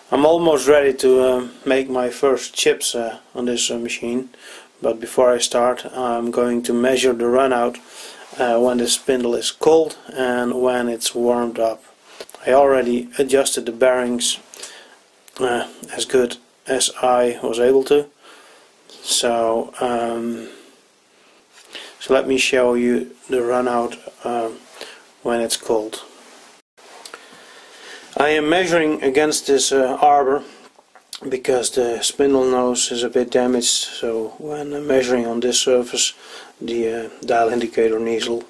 I'm almost ready to make my first chips on this machine, but before I start I'm going to measure the runout when the spindle is cold and when it's warmed up. I already adjusted the bearings as good as I was able to, so let me show you the runout when it's cold. I am measuring against this arbor because the spindle nose is a bit damaged, so when measuring on this surface the dial indicator needle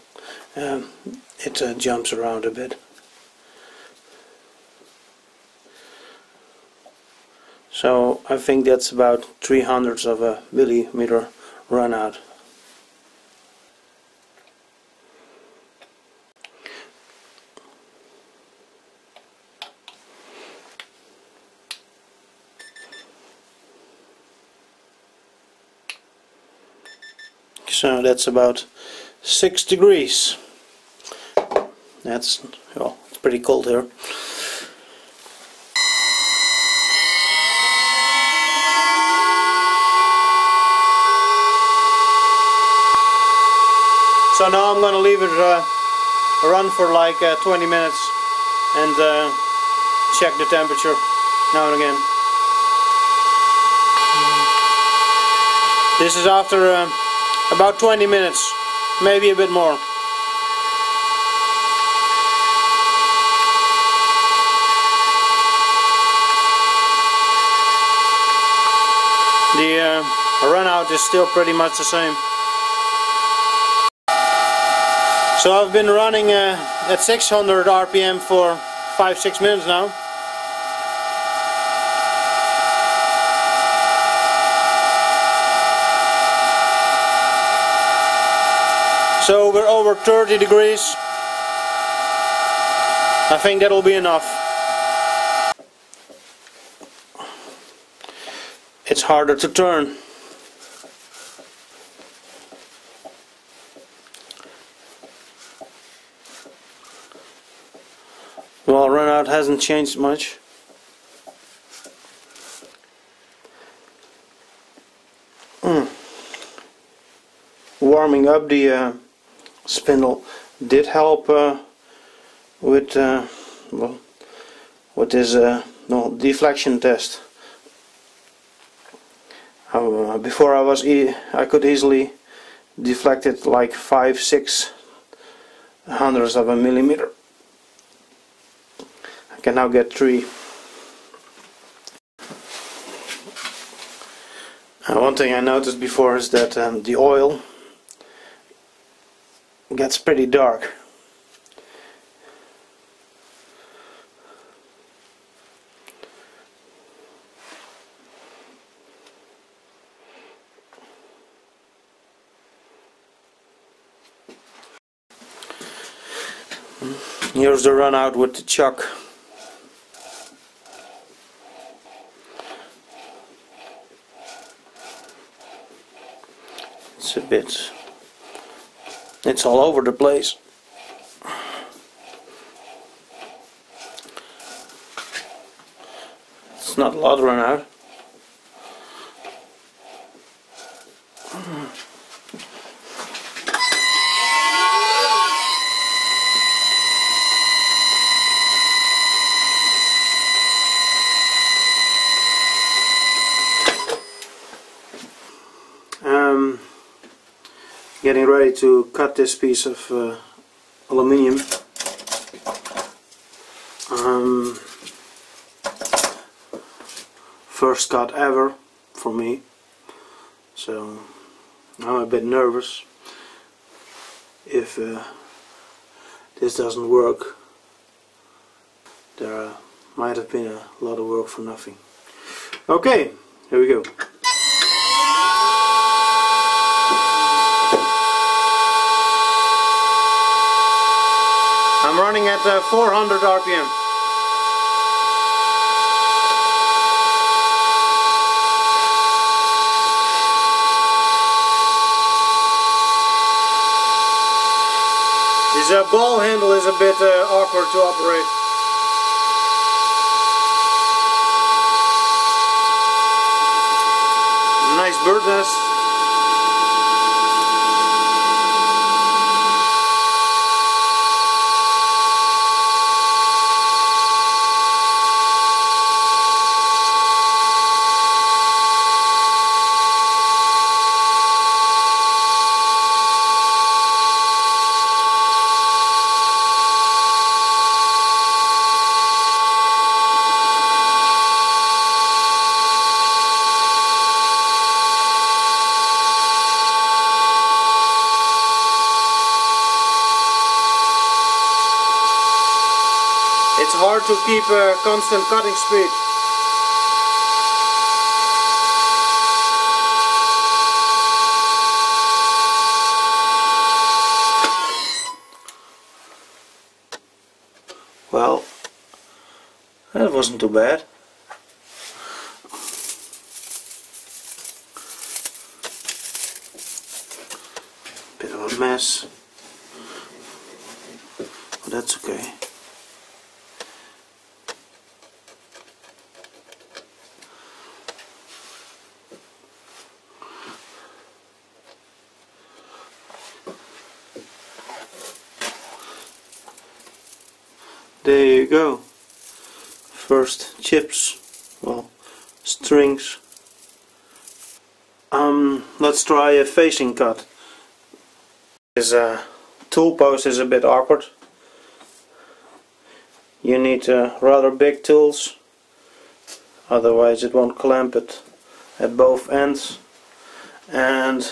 it jumps around a bit. So I think that's about 3/100 of a millimeter runout. So that's about 6 degrees. That's, well, it's pretty cold here. So now I'm going to leave it run for like 20 minutes and check the temperature now and again. This is after about 20 minutes, maybe a bit more. The runout is still pretty much the same. So I've been running at 600 RPM for 5-6 minutes now. So we're over 30 degrees. I think that'll be enough. It's harder to turn. Well, runout hasn't changed much. Warming up the spindle did help with well, with this deflection test. Before I could easily deflect it like 5-6 hundredths of a millimeter. I can now get 3. One thing I noticed before is that the oil gets pretty dark. Here's the runout with the chuck. It's all over the place. It's not a lot run out. Getting ready to cut this piece of aluminium. First cut ever for me, so I'm a bit nervous. If this doesn't work, there might have been a lot of work for nothing. Okay, here we go. I'm running at 400 RPM. This ball handle is a bit awkward to operate. nice bird nest. It's hard to keep a constant cutting speed. Well, that wasn't too bad. Bit of a mess, but that's okay. There you go. First chips, well, strings. Let's try a facing cut. This tool post is a bit awkward. You need rather big tools, otherwise it won't clamp it at both ends. And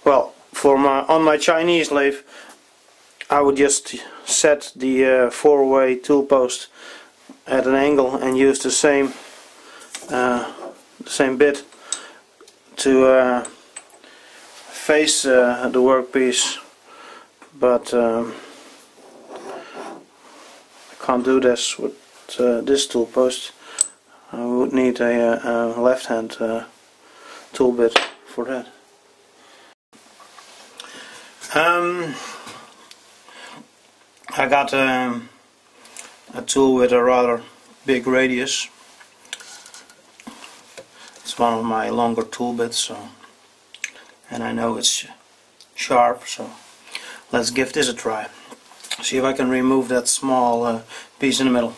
well, on my Chinese lathe, I would just set the four-way tool post at an angle and use the same bit to face the workpiece, but I can't do this with this tool post. I would need a left-hand tool bit for that. I got a tool with a rather big radius. It's one of my longer tool bits, and I know it's sharp, so let's give this a try. See if I can remove that small piece in the middle.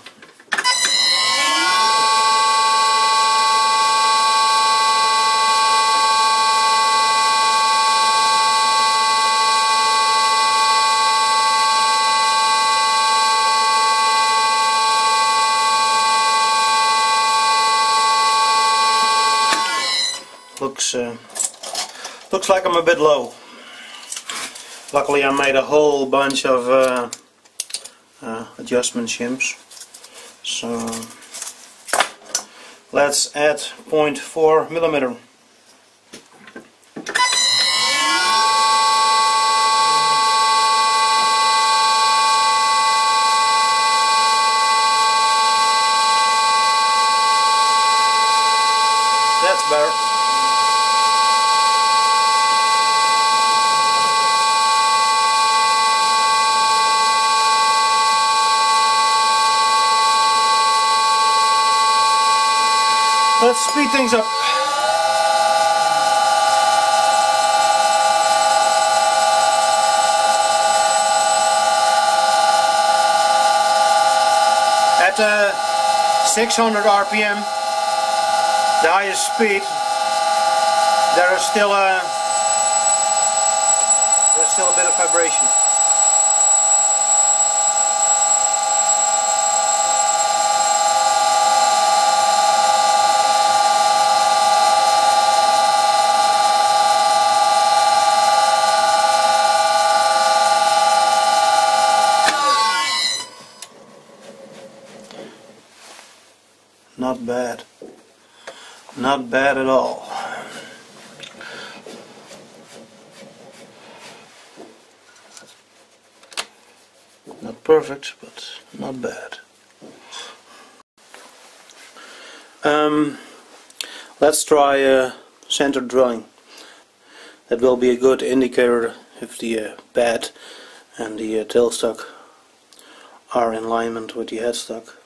Looks like I'm a bit low. Luckily I made a whole bunch of adjustment shims. So let's add 0.4 millimeter. That's better. Let's speed things up. At 600 RPM, the highest speed, there's still a bit of vibration. Not bad. Not bad at all. Not perfect, but not bad. Let's try center drilling. That will be a good indicator if the bed and the tailstock are in alignment with the headstock.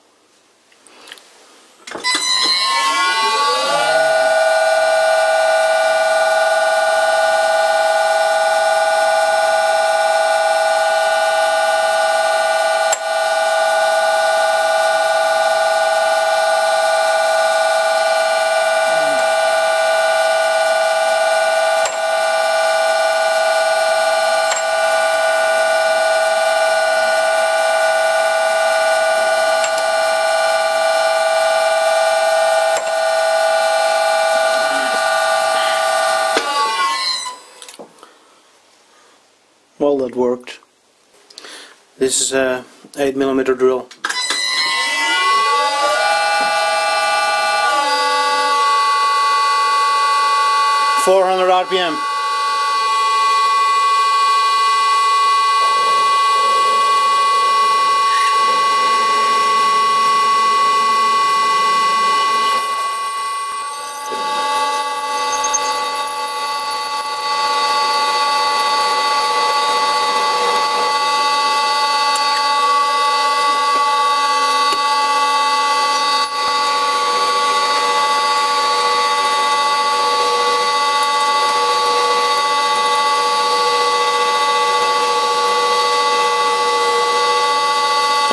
it worked. This is a 8mm drill. 400 RPM.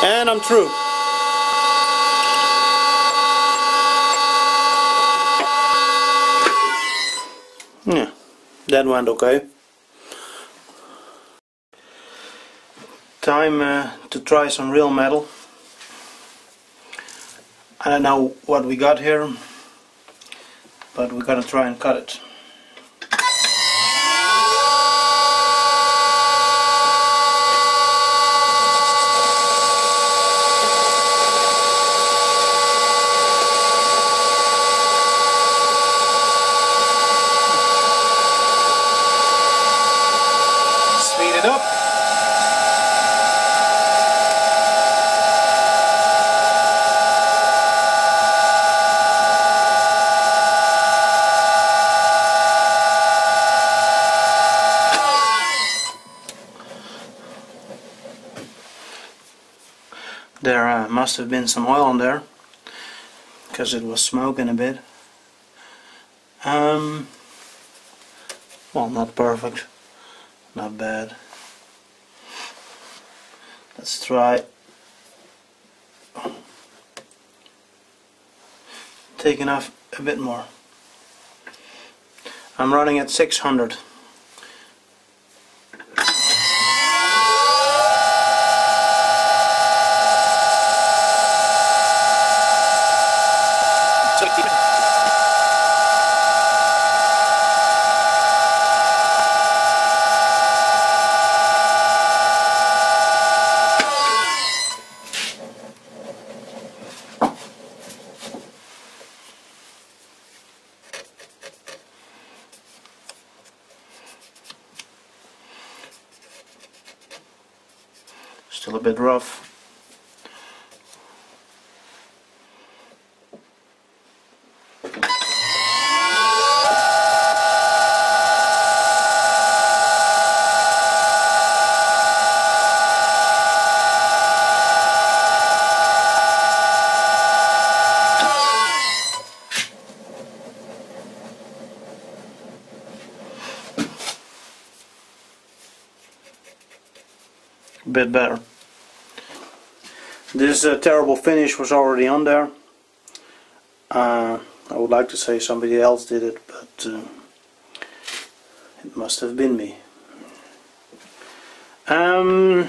And I'm through. Yeah, that went okay. Time to try some real metal. I don't know what we got here, but we're gonna try and cut it. Speed it up. There must have been some oil on there, because it was smoking a bit. Well, not perfect, not bad. Let's try taking off a bit more. I'm running at 600. Still a bit rough. A bit better. This terrible finish was already on there. I would like to say somebody else did it, but it must have been me. 400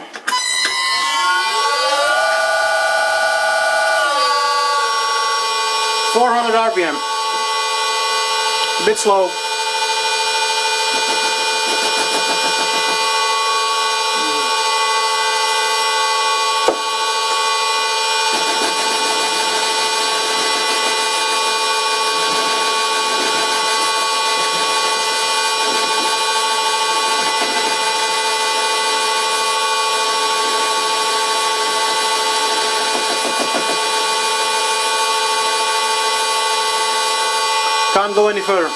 RPM. A bit slow. Can't go any further.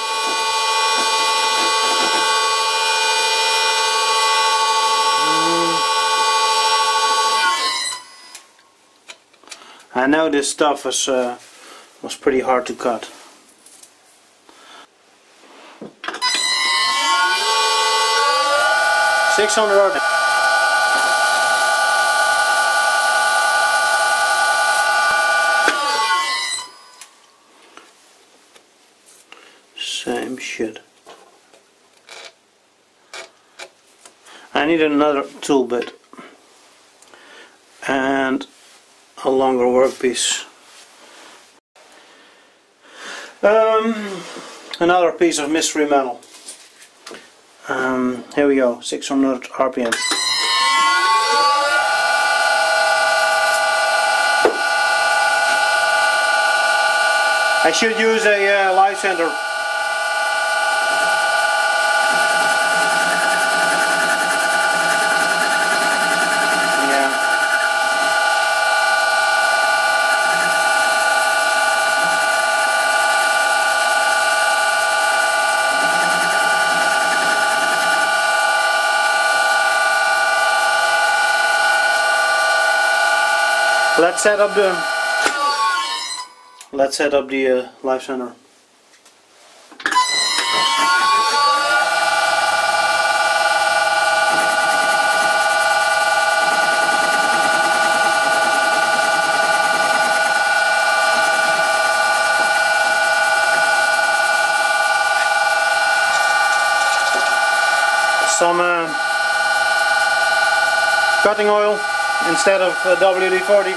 I know this stuff was pretty hard to cut. $600. Same shit. I need another tool bit and a longer workpiece. Another piece of mystery metal. Here we go, 600 RPM. I should use a live center. Let's set up the live center. Some cutting oil instead of WD-40.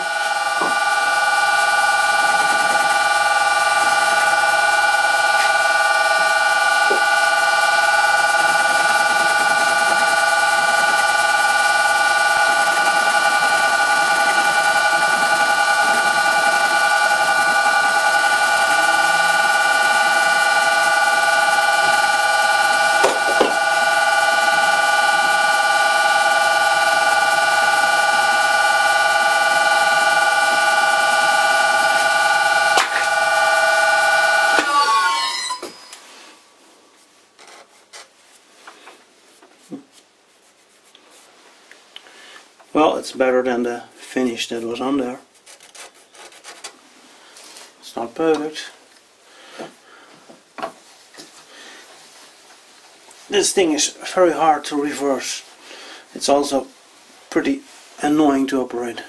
Well, it's better than the finish that was on there. It's not perfect. This thing is very hard to reverse. It's also pretty annoying to operate.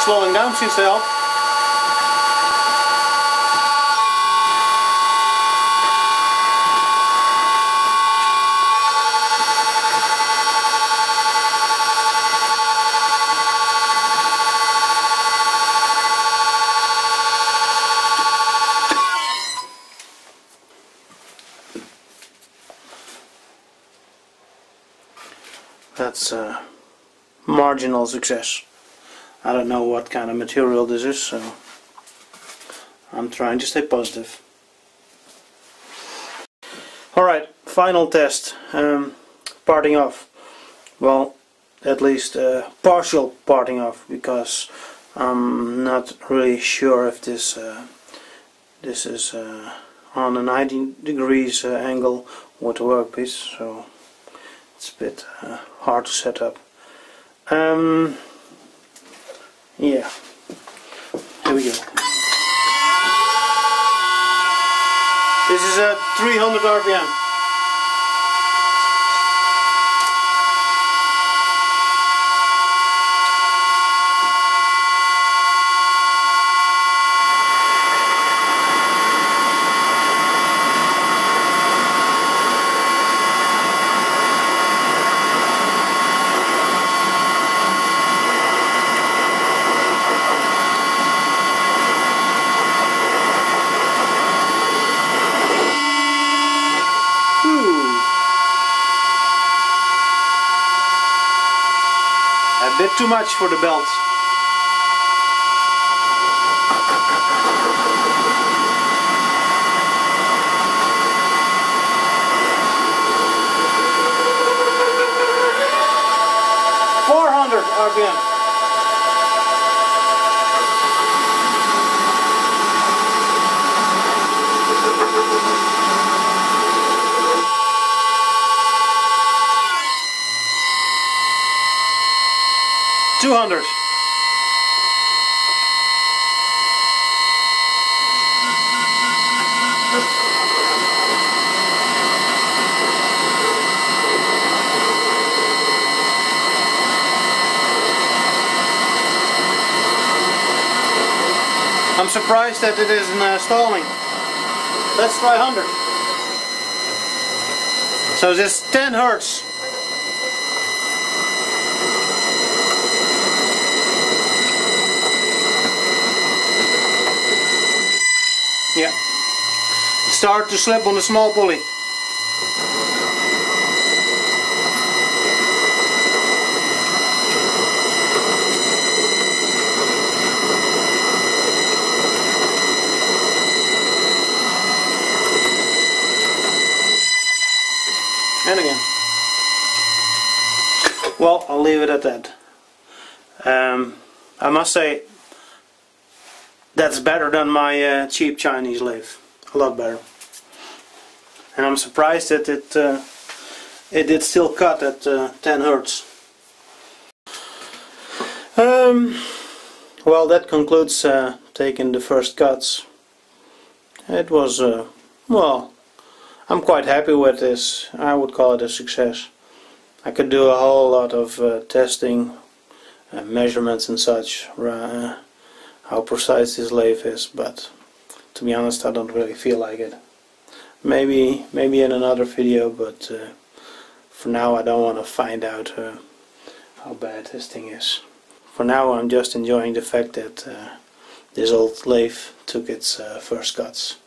Slowing down seems to help. That's a marginal success. I don't know what kind of material this is, so I'm trying to stay positive. Alright, final test. Parting off. Well, at least partial parting off, because I'm not really sure if this is on a 90 degrees angle with the workpiece, so it's a bit hard to set up. Yeah, here we go. This is at 300 RPM. A bit too much for the belt. RPM. $200. surprised that it isn't stalling. Let's try 100. So this 10 hertz. Yeah. Start to slip on the small pulley. And again. Well, I'll leave it at that. I must say that's better than my cheap Chinese lathe. A lot better. And I'm surprised that it did still cut at 10 hertz. Well, that concludes taking the first cuts. It was, well, I'm quite happy with this. I would call it a success. I could do a whole lot of testing, measurements and such, how precise this lathe is, but to be honest I don't really feel like it. Maybe in another video, but for now I don't want to find out how bad this thing is. For now I'm just enjoying the fact that this old lathe took its first cuts.